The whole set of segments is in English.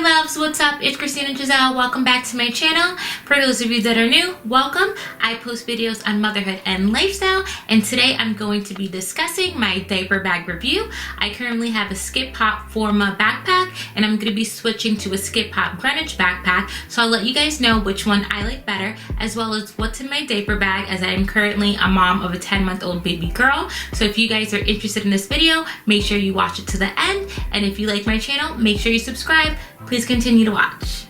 loves, what's up? It's Christina Giselle. Welcome back to my channel. For those of you that are new, welcome. I post videos on motherhood and lifestyle, and today I'm going to be discussing my diaper bag review. I currently have a Skip Hop Forma backpack, and I'm going to be switching to a Skip Hop Greenwich backpack, so I'll let you guys know which one I like better, as well as what's in my diaper bag, as I am currently a mom of a 10-month-old baby girl. So if you guys are interested in this video, make sure you watch it to the end, and if you like my channel, make sure you subscribe. Please continue to watch.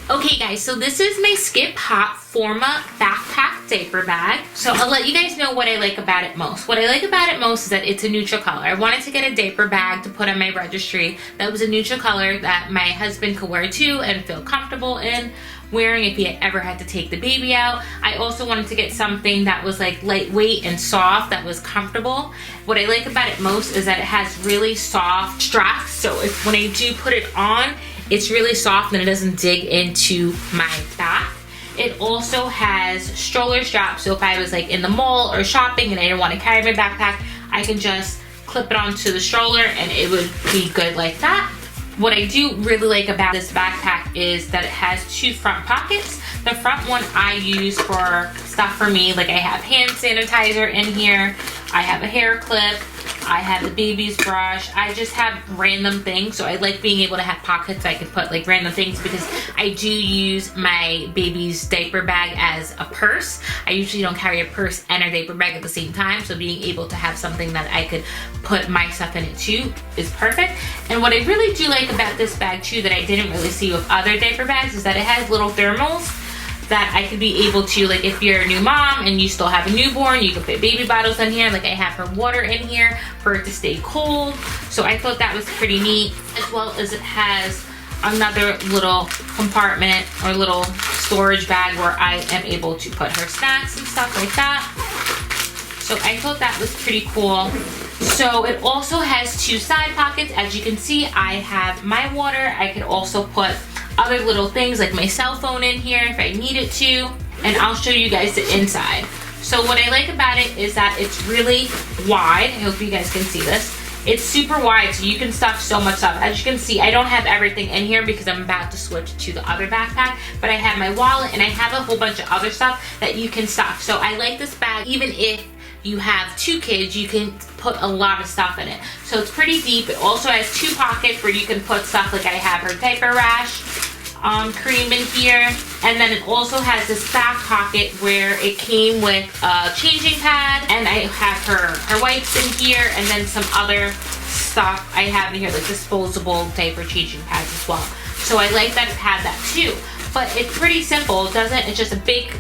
Okay guys, so this is my Skip Hop Forma backpack diaper bag. So I'll let you guys know what I like about it most. What I like about it most is that it's a neutral color. I wanted to get a diaper bag to put on my registry that was a neutral color that my husband could wear too and feel comfortable in wearing if he ever had to take the baby out. I also wanted to get something that was like lightweight and soft, that was comfortable. What I like about it most is that it has really soft straps, so when I do put it on, it's really soft and it doesn't dig into my back. It also has stroller straps, so if I was like in the mall or shopping and I didn't want to carry my backpack, I can just clip it onto the stroller and it would be good like that. What I do really like about this backpack is that it has two front pockets. The front one I use for stuff for me, like I have hand sanitizer in here, I have a hair clip, I have the baby's brush. I just have random things, so I like being able to have pockets I can put like random things because I do use my baby's diaper bag as a purse. I usually don't carry a purse and a diaper bag at the same time, so being able to have something that I could put my stuff in it too is perfect. And what I really do like about this bag too that I didn't really see with other diaper bags is that it has little thermals that I could be able to, like if you're a new mom and you still have a newborn, you can put baby bottles in here. Like I have her water in here for it to stay cold. So I thought that was pretty neat, as well as it has another little compartment or little storage bag where I am able to put her snacks and stuff like that. So I thought that was pretty cool. So it also has two side pockets. As you can see, I have my water. I could also put other little things like my cell phone in here if I needed to, and I'll show you guys the inside. So what I like about it is that it's really wide. I hope you guys can see this. It's super wide, so you can stuff so much stuff. As you can see, I don't have everything in here because I'm about to switch to the other backpack, but I have my wallet and I have a whole bunch of other stuff that you can stuff. So I like this bag. Even if you have two kids, you can put a lot of stuff in it. So it's pretty deep. It also has two pockets where you can put stuff, like I have her diaper rash cream in here. And then it also has this back pocket where it came with a changing pad, and I have her wipes in here, and then some other stuff I have in here, like disposable diaper changing pads as well. So I like that it had that too. But it's pretty simple, doesn't it's just a big,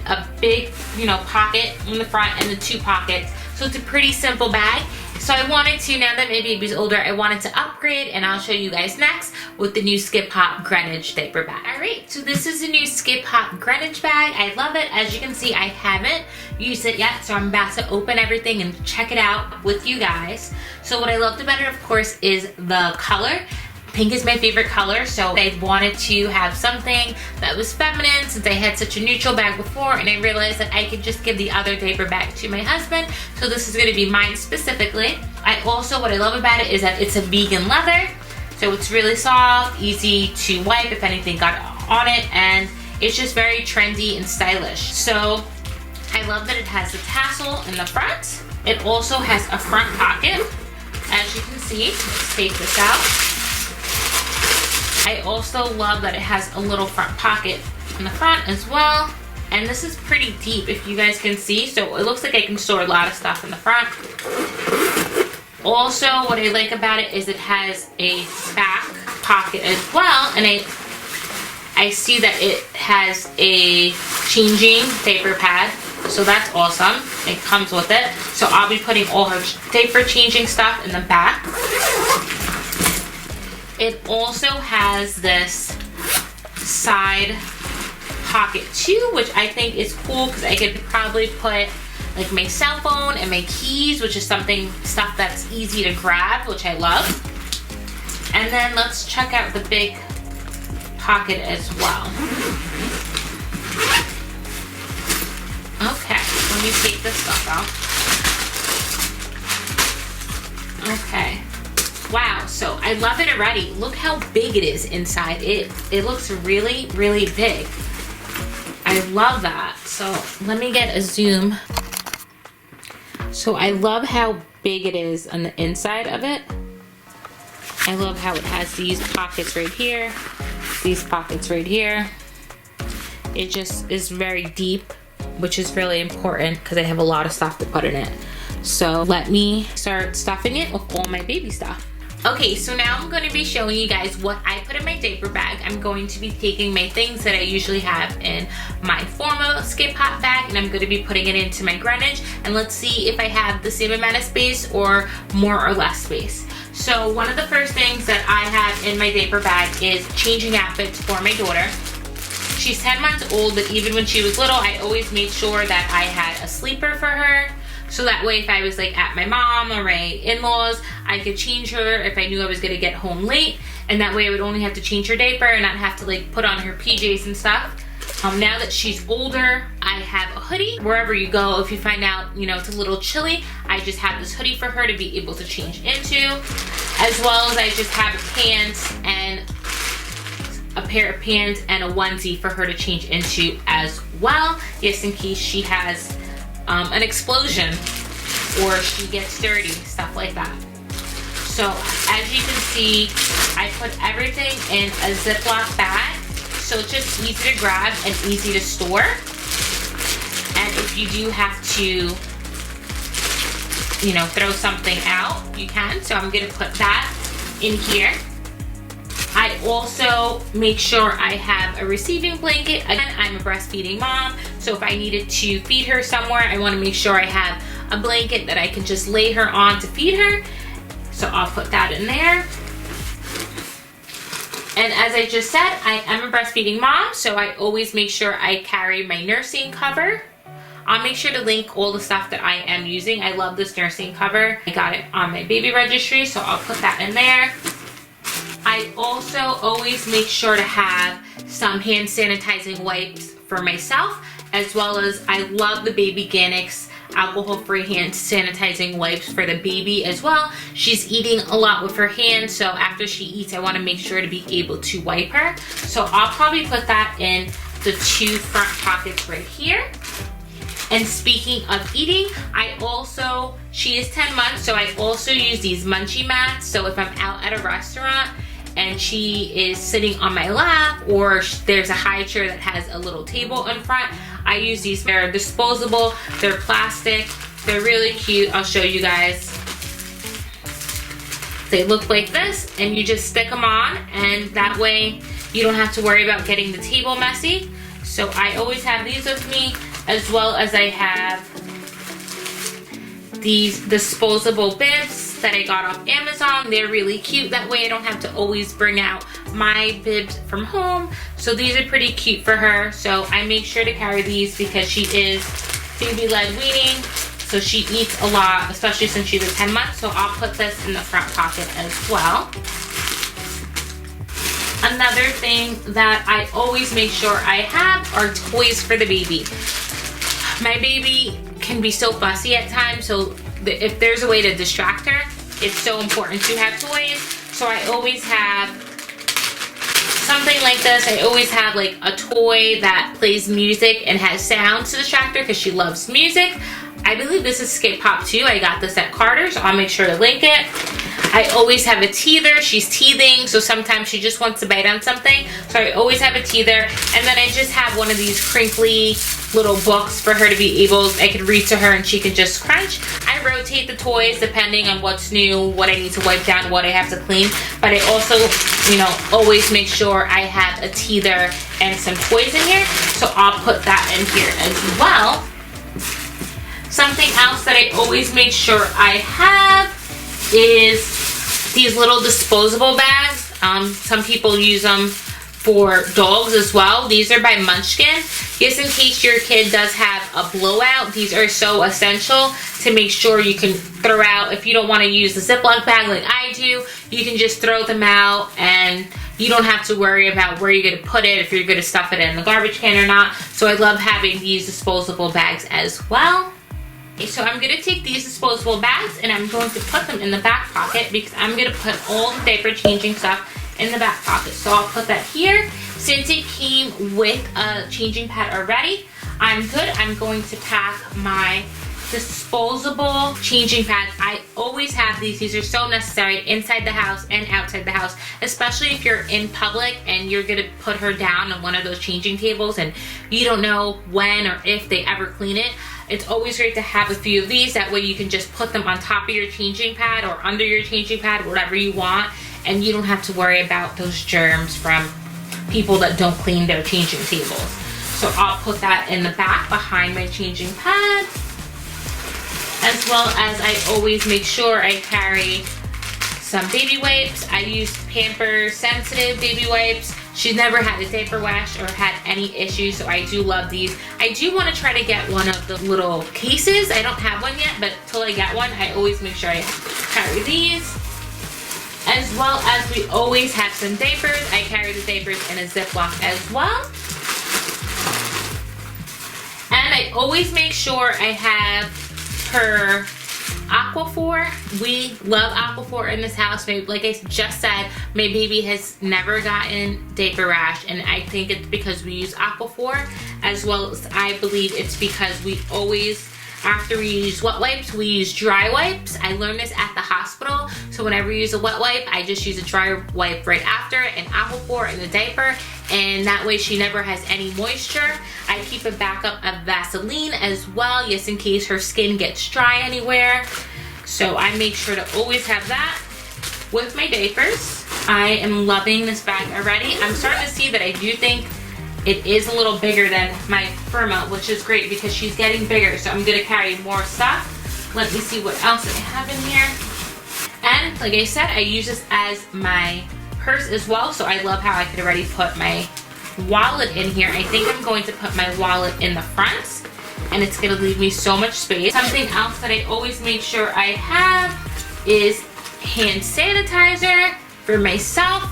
you know, pocket in the front and the two pockets. So it's a pretty simple bag. So I wanted to, now that my baby's older, I wanted to upgrade, and I'll show you guys next with the new Skip Hop Greenidge diaper bag. Alright, so this is the new Skip Hop Greenidge bag. I love it. As you can see, I haven't used it yet, so I'm about to open everything and check it out with you guys. So what I loved about it, of course, is the color. Pink is my favorite color, so I wanted to have something that was feminine since I had such a neutral bag before, and I realized that I could just give the other diaper bag to my husband, so this is going to be mine specifically. What I love about it is that it's a vegan leather, so it's really soft, easy to wipe if anything got on it, and it's just very trendy and stylish. So I love that it has the tassel in the front. It also has a front pocket, as you can see. Let's take this out. I also love that it has a little front pocket in the front as well. And this is pretty deep, if you guys can see. So it looks like I can store a lot of stuff in the front. Also, what I like about it is it has a back pocket as well. And I see that it has a changing diaper pad. So that's awesome. It comes with it. So I'll be putting all her diaper changing stuff in the back. It also has this side pocket too, which I think is cool because I could probably put like my cell phone and my keys, which is stuff that's easy to grab, which I love. And then let's check out the big pocket as well. Okay, let me take this stuff out. Okay. Wow, so I love it already. Look how big it is inside. It looks really, really big. I love that. So let me get a zoom. So I love how big it is on the inside of it. I love how it has these pockets right here, these pockets right here. It just is very deep, which is really important because I have a lot of stuff to put in it. So let me start stuffing it with all my baby stuff. Okay, so now I'm going to be showing you guys what I put in my diaper bag. I'm going to be taking my things that I usually have in my Forma Skip Hop bag, and I'm going to be putting it into my Greenidge, and let's see if I have the same amount of space or more or less space. So one of the first things that I have in my diaper bag is changing outfits for my daughter. She's 10 months old, but even when she was little, I always made sure that I had a sleeper for her. So that way, if I was like at my mom or my in-laws, I could change her if I knew I was gonna get home late. And that way I would only have to change her diaper and not have to like put on her PJs and stuff. Now that she's older, I have a hoodie. Wherever you go, if you find out, you know, it's a little chilly, I just have this hoodie for her to be able to change into. As well as I just have pants and a pair of pants and a onesie for her to change into as well. Just in case she has an explosion or she gets dirty, stuff like that. So as you can see, I put everything in a Ziploc bag, so it's just easy to grab and easy to store. And if you do have to, you know, throw something out, you can. So I'm gonna put that in here. I also make sure I have a receiving blanket. Again, I'm a breastfeeding mom, so if I needed to feed her somewhere, I want to make sure I have a blanket that I can just lay her on to feed her. So I'll put that in there. And as I just said, I am a breastfeeding mom, so I always make sure I carry my nursing cover. I'll make sure to link all the stuff that I am using. I love this nursing cover. I got it on my baby registry, so I'll put that in there. I also always make sure to have some hand sanitizing wipes for myself, as well as I love the Baby Ganix alcohol-free hand sanitizing wipes for the baby as well. She's eating a lot with her hands, so after she eats, I want to make sure to be able to wipe her. So I'll probably put that in the 2 front pockets right here. And speaking of eating, she is 10 months, so I also use these munchie mats. So if I'm out at a restaurant and she is sitting on my lap, or there's a high chair that has a little table in front, I use these. They're disposable, they're plastic, they're really cute. I'll show you guys. They look like this, and you just stick them on, and that way you don't have to worry about getting the table messy. So I always have these with me, as well as I have these disposable bibs that I got off Amazon. They're really cute. That way I don't have to always bring out my bibs from home. So these are pretty cute for her. So I make sure to carry these because she is baby-led weaning. So she eats a lot, especially since she's a 10 months. So I'll put this in the front pocket as well. Another thing that I always make sure I have are toys for the baby. My baby can be so fussy at times, so if there's a way to distract her, it's so important to have toys. So I always have something like this. I always have like a toy that plays music and has sound to distract her because she loves music. I believe this is Skip Hop too. I got this at Carter's, so I'll make sure to link it. I always have a teether. She's teething, so sometimes she just wants to bite on something. So I always have a teether. And then I just have one of these crinkly little books for her to be able, I can read to her and she can just crunch. I rotate the toys depending on what's new, what I need to wipe down, what I have to clean. But I also, you know, always make sure I have a teether and some toys in here. So I'll put that in here as well. Something else that I always make sure I have is these little disposable bags. Some people use them for dogs as well. These are by Munchkin. Just in case your kid does have a blowout, these are so essential to make sure you can throw out. If you don't want to use the Ziploc bag like I do, you can just throw them out and you don't have to worry about where you're going to put it, if you're going to stuff it in the garbage can or not. So I love having these disposable bags as well. Okay, so I'm gonna take these disposable bags and I'm going to put them in the back pocket because I'm gonna put all the diaper changing stuff in the back pocket. So I'll put that here. Since it came with a changing pad already, I'm good. I'm going to pack my disposable changing pads. I always have these. These are so necessary inside the house and outside the house, especially if you're in public and you're gonna put her down on one of those changing tables and you don't know when or if they ever clean it. It's always great to have a few of these. That way you can just put them on top of your changing pad or under your changing pad, whatever you want, and you don't have to worry about those germs from people that don't clean their changing tables. So I'll put that in the back behind my changing pad, as well as I always make sure I carry some baby wipes. I use Pampers Sensitive baby wipes. She's never had a diaper rash or had any issues, so I do love these. I do want to try to get one of the little cases. I don't have one yet, but till I get one, I always make sure I carry these. As well as we always have some diapers. I carry the diapers in a Ziploc as well. And I always make sure I have her Aquaphor. We love Aquaphor in this house. Like I just said, my baby has never gotten diaper rash, and I think it's because we use Aquaphor, as well as I believe it's because we always, after we use wet wipes, we use dry wipes. I learned this at the hospital, so whenever we use a wet wipe, I just use a dry wipe right after, and Aquaphor in the diaper, and that way she never has any moisture. I keep a backup of Vaseline as well, just in case her skin gets dry anywhere. So I make sure to always have that with my diapers. I am loving this bag already. I'm starting to see that I do think it is a little bigger than my Forma, which is great because she's getting bigger. So I'm gonna carry more stuff. Let me see what else I have in here. And like I said, I use this as my purse as well. So I love how I could already put my wallet in here. I think I'm going to put my wallet in the front, and it's gonna leave me so much space. Something else that I always make sure I have is hand sanitizer for myself.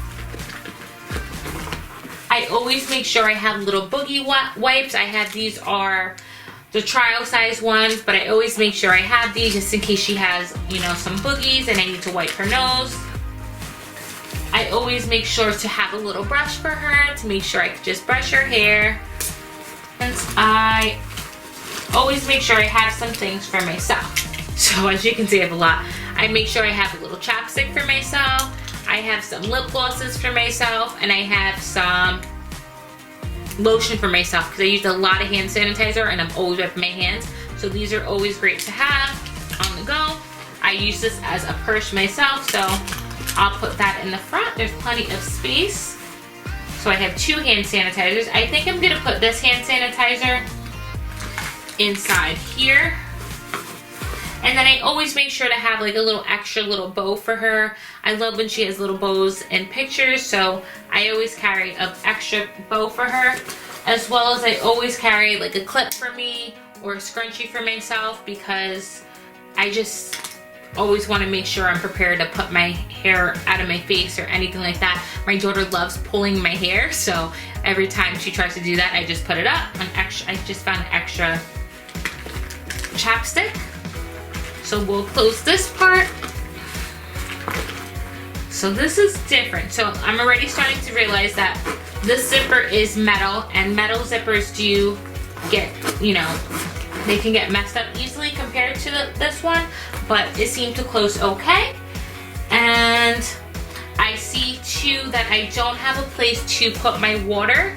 I always make sure I have little boogie wipes. I have, these are the trial size ones, but I always make sure I have these just in case she has, you know, some boogies and I need to wipe her nose. I always make sure to have a little brush for her to make sure I can just brush her hair. And I always make sure I have some things for myself. So as you can see, I have a lot. I make sure I have a little chapstick for myself. I have some lip glosses for myself, and I have some lotion for myself because I use a lot of hand sanitizer and I'm always wiping my hands. So these are always great to have on the go. I use this as a purse myself, so I'll put that in the front. There's plenty of space. So I have 2 hand sanitizers. I think I'm gonna put this hand sanitizer inside here. And then I always make sure to have like a little extra little bow for her. I love when she has little bows in pictures, so I always carry an extra bow for her, as well as I always carry like a clip for me or a scrunchie for myself because I just always want to make sure I'm prepared to put my hair out of my face or anything like that. My daughter loves pulling my hair, so every time she tries to do that, I just put it up. I just found an extra chapstick. So we'll close this part. So this is different. So I'm already starting to realize that this zipper is metal, and metal zippers do get, you know, they can get messed up easily compared to this one, but it seemed to close okay. And I see too that I don't have a place to put my water.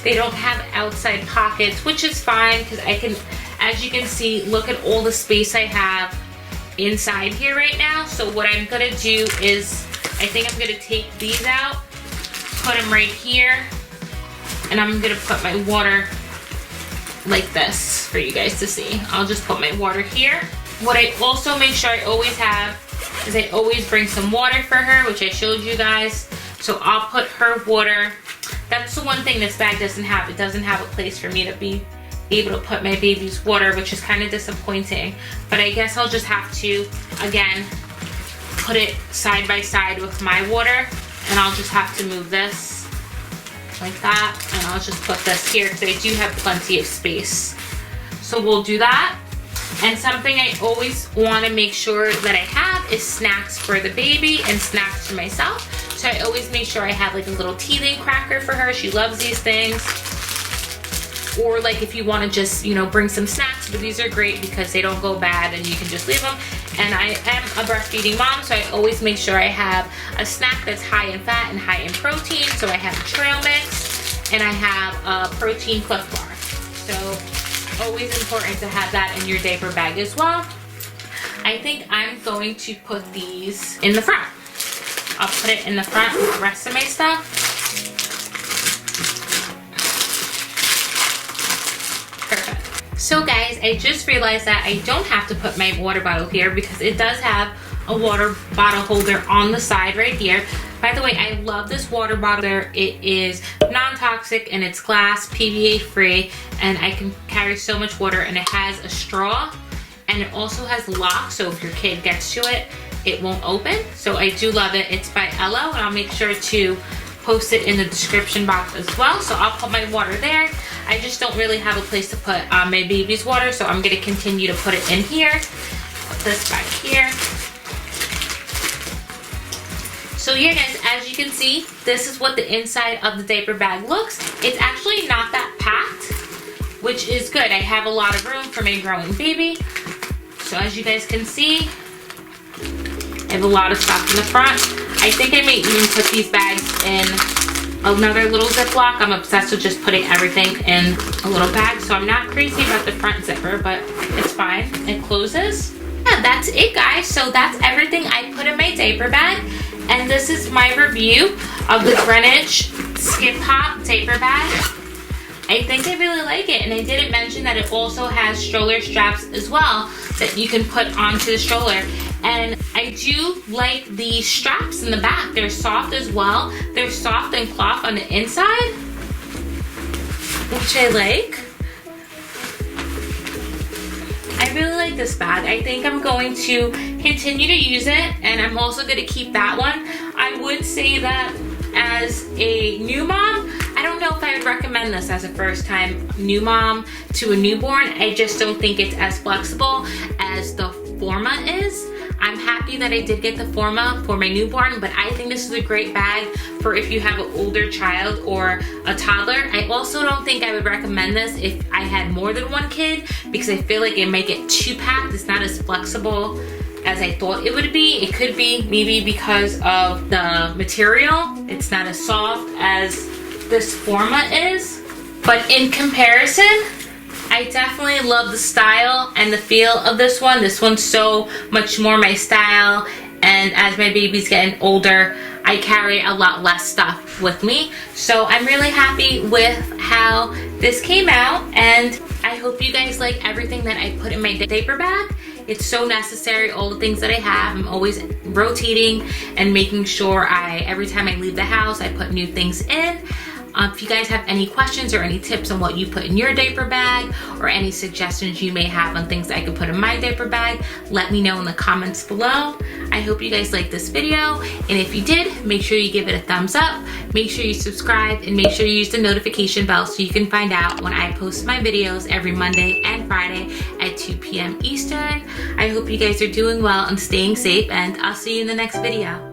They don't have outside pockets, which is fine because I can, as you can see, look at all the space I have inside here right now. So what I'm gonna do is, I think I'm gonna take these out, put them right here, and I'm gonna put my water like this for you guys to see. I'll just put my water here. What I also make sure I always have is I always bring some water for her, which I showed you guys. So I'll put her water. That's the one thing this bag doesn't have. It doesn't have a place for me to be able to put my baby's water, which is kind of disappointing. But I guess I'll just have to, again, put it side by side with my water, and I'll just have to move this like that, and I'll just put this here because I do have plenty of space. So we'll do that. And something I always want to make sure that I have is snacks for the baby and snacks for myself. So I always make sure I have like a little teething cracker for her. She loves these things. Or like if you want to just, you know, bring some snacks, but these are great because they don't go bad and you can just leave them. And I am a breastfeeding mom, so I always make sure I have a snack that's high in fat and high in protein. So I have a trail mix and I have a protein Cliff Bar. So always important to have that in your diaper bag as well. I think I'm going to put these in the front. I'll put it in the front with the rest of my stuff. So guys, I just realized that I don't have to put my water bottle here because it does have a water bottle holder on the side right here. By the way, I love this water bottle. It is non-toxic and it's glass, PVA free, and I can carry so much water, and it has a straw and it also has locks, so if your kid gets to it, it won't open. So I do love it. It's by Ello, and I'll make sure to post it in the description box as well. So I'll put my water there. I just don't really have a place to put my baby's water, so I'm gonna continue to put it in here. Put this back here. So yeah guys, as you can see, this is what the inside of the diaper bag looks. It's actually not that packed, which is good. I have a lot of room for my growing baby. So as you guys can see, I have a lot of stuff in the front. I think I may even put these bags in another little Ziploc. I'm obsessed with just putting everything in a little bag, so I'm not crazy about the front zipper, but it's fine. It closes. Yeah, that's it guys. So that's everything I put in my diaper bag, and this is my review of the Greenidge Skip Hop diaper bag. I think I really like it, and I didn't mention that it also has stroller straps as well that you can put onto the stroller. And I do like the straps in the back. They're soft as well. They're soft and cloth on the inside, which I like. I really like this bag. I think I'm going to continue to use it, and I'm also going to keep that one. I would say that as a new mom, I don't know if I would recommend this as a first time new mom to a newborn. I just don't think it's as flexible as the Forma is. I'm happy that I did get the Forma for my newborn, but I think this is a great bag for if you have an older child or a toddler. I also don't think I would recommend this if I had more than one kid, because I feel like it might get too packed. It's not as flexible as I thought it would be. It could be maybe because of the material. It's not as soft as this Forma is, but in comparison, I definitely love the style and the feel of this one. This one's so much more my style, and as my baby's getting older, I carry a lot less stuff with me. So I'm really happy with how this came out, and I hope you guys like everything that I put in my diaper bag. It's so necessary, all the things that I have. I'm always rotating and making sure every time I leave the house, I put new things in. If you guys have any questions or any tips on what you put in your diaper bag, or any suggestions you may have on things I could put in my diaper bag, let me know in the comments below. I hope you guys liked this video, and if you did, make sure you give it a thumbs up, make sure you subscribe, and make sure you use the notification bell so you can find out when I post my videos every Monday and Friday at 2 p.m. Eastern. I hope you guys are doing well and staying safe, and I'll see you in the next video.